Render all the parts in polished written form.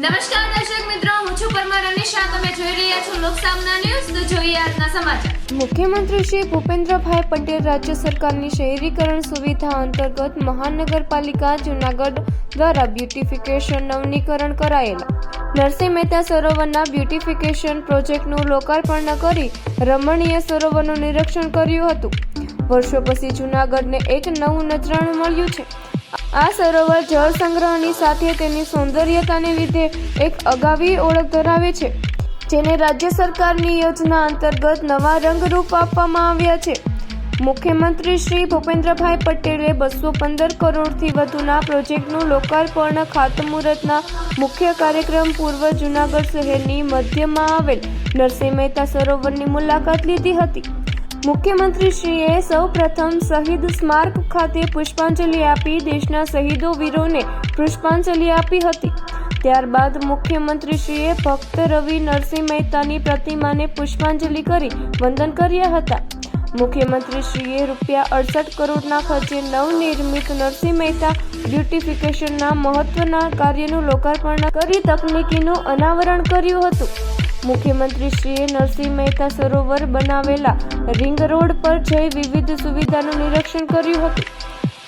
નમસ્કાર દર્શક મિત્રો, હું છું પરમાર અનિશા. તમે જોઈ રહ્યા છો લોકસામના ન્યૂઝ. તો જોઈએ આજના સમાચાર. મુખ્યમંત્રી શ્રી ભૂપેન્દ્રભાઈ પટેલ રાજ્ય સરકારની શહેરીકરણ સુવિધા અંતર્ગત મહાનગરપાલિકા જૂનાગઢ દ્વારા બ્યુટિફિકેશન નવીનીકરણ કરાયેલા નરસિંહ મહેતા સરોવરના બ્યુટિફિકેશન પ્રોજેક્ટનું લોકાર્પણ કરી રમણીય સરોવરનું નિરીક્ષણ કર્યું હતું. વર્ષો પછી જૂનાગઢને એક નવું નજરાણું મળ્યું છે. આ સરોવર જળ સંગ્રહની સાથે તેની સૌંદર્યતાને લીધે એક અગાવી ઓળખ ધરાવે છે, જેને રાજ્ય સરકારની યોજના અંતર્ગત નવા રંગરૂપ આપવામાં આવ્યા છે. મુખ્યમંત્રી શ્રી ભૂપેન્દ્રભાઈ પટેલે 215 કરોડથી વધુના પ્રોજેક્ટનું લોકાર્પણ ખાતમુહૂર્તના મુખ્ય કાર્યક્રમ પૂર્વ જૂનાગઢ શહેરની મધ્યમાં આવેલ નરસિંહ મહેતા સરોવરની મુલાકાત લીધી હતી. મુખ્યમંત્રીશ્રીએ સૌ પ્રથમ શહીદ સ્મારક ખાતે પુષ્પાંજલિ આપી દેશના શહીદો વીરોને પુષ્પાંજલિ આપી હતી. ત્યારબાદ મુખ્યમંત્રીશ્રીએ ભક્ત રવિ નરસિંહ મહેતાની પ્રતિમાને પુષ્પાંજલિ કરી વંદન કર્યા હતા. મુખ્યમંત્રીશ્રીએ ₹68 કરોડના ખર્ચે નવનિર્મિત નરસિંહ મહેતા બ્યુટિફિકેશનના મહત્વના કાર્યનું લોકાર્પણ કરી તકનીકીનું અનાવરણ કર્યું હતું. મુખ્યમંત્રીશ્રીએ નરસિંહ મહેતા સરોવર બનાવેલા રિંગ રોડ પર જઈ વિવિધ સુવિધાનું નિરીક્ષણ કર્યું હતું.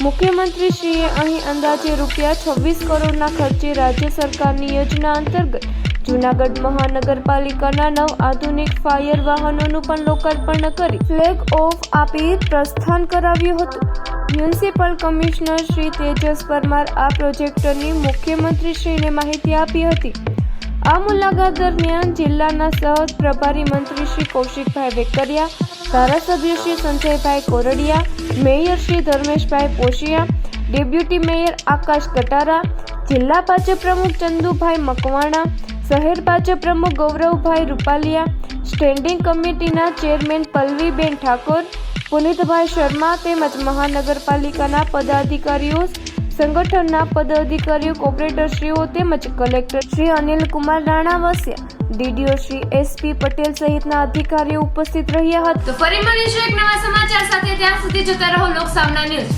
મુખ્યમંત્રીશ્રીએ અહીં અંદાજે ₹26 કરોડના ખર્ચે રાજ્ય સરકારની યોજના અંતર્ગત જૂનાગઢ મહાનગરપાલિકાના 9 આધુનિક ફાયર વાહનોનું પણ લોકાર્પણ કરી ફ્લેગ ઓફ આપી પ્રસ્થાન કરાવ્યું હતું. મ્યુનિસિપલ કમિશનર શ્રી તેજસ પરમાર આ પ્રોજેક્ટની મુખ્યમંત્રીશ્રીને માહિતી આપી હતી. આ મુલાકાત દરમિયાન જિલ્લાના સહ પ્રભારી મંત્રી શ્રી કૌશિકભાઈ વેકરિયા, ધારાસભ્ય શ્રી સંજયભાઈ Kordia, mayor Shri Dharmeshbhai પોશિયા, deputy mayor આકાશ કટારા, જિલ્લા ભાજપ પ્રમુખ ચંદુભાઈ મકવાણા, શહેર ભાજપ પ્રમુખ ગૌરવભાઈ રૂપાલિયા, સ્ટેન્ડિંગ કમિટીના ચેરમેન પલ્લવીબેન ઠાકોર, પુનિતભાઈ શર્મા તેમજ મહાનગરપાલિકાના પદાધિકારીઓ, સંગઠનના પદાધિકારીઓ, કોર્પોરેટરશ્રીઓ તેમજ collector Shri Anilkumar Ranavasiya, DDO Shri SP Patel સહિતના અધિકારીઓ ઉપસ્થિત રહ્યા હતા. તો ફરી મળીશું એક નવા સમાચાર સાથે. ત્યાં સુધી જોતા રહો લોકસામના ન્યૂઝ.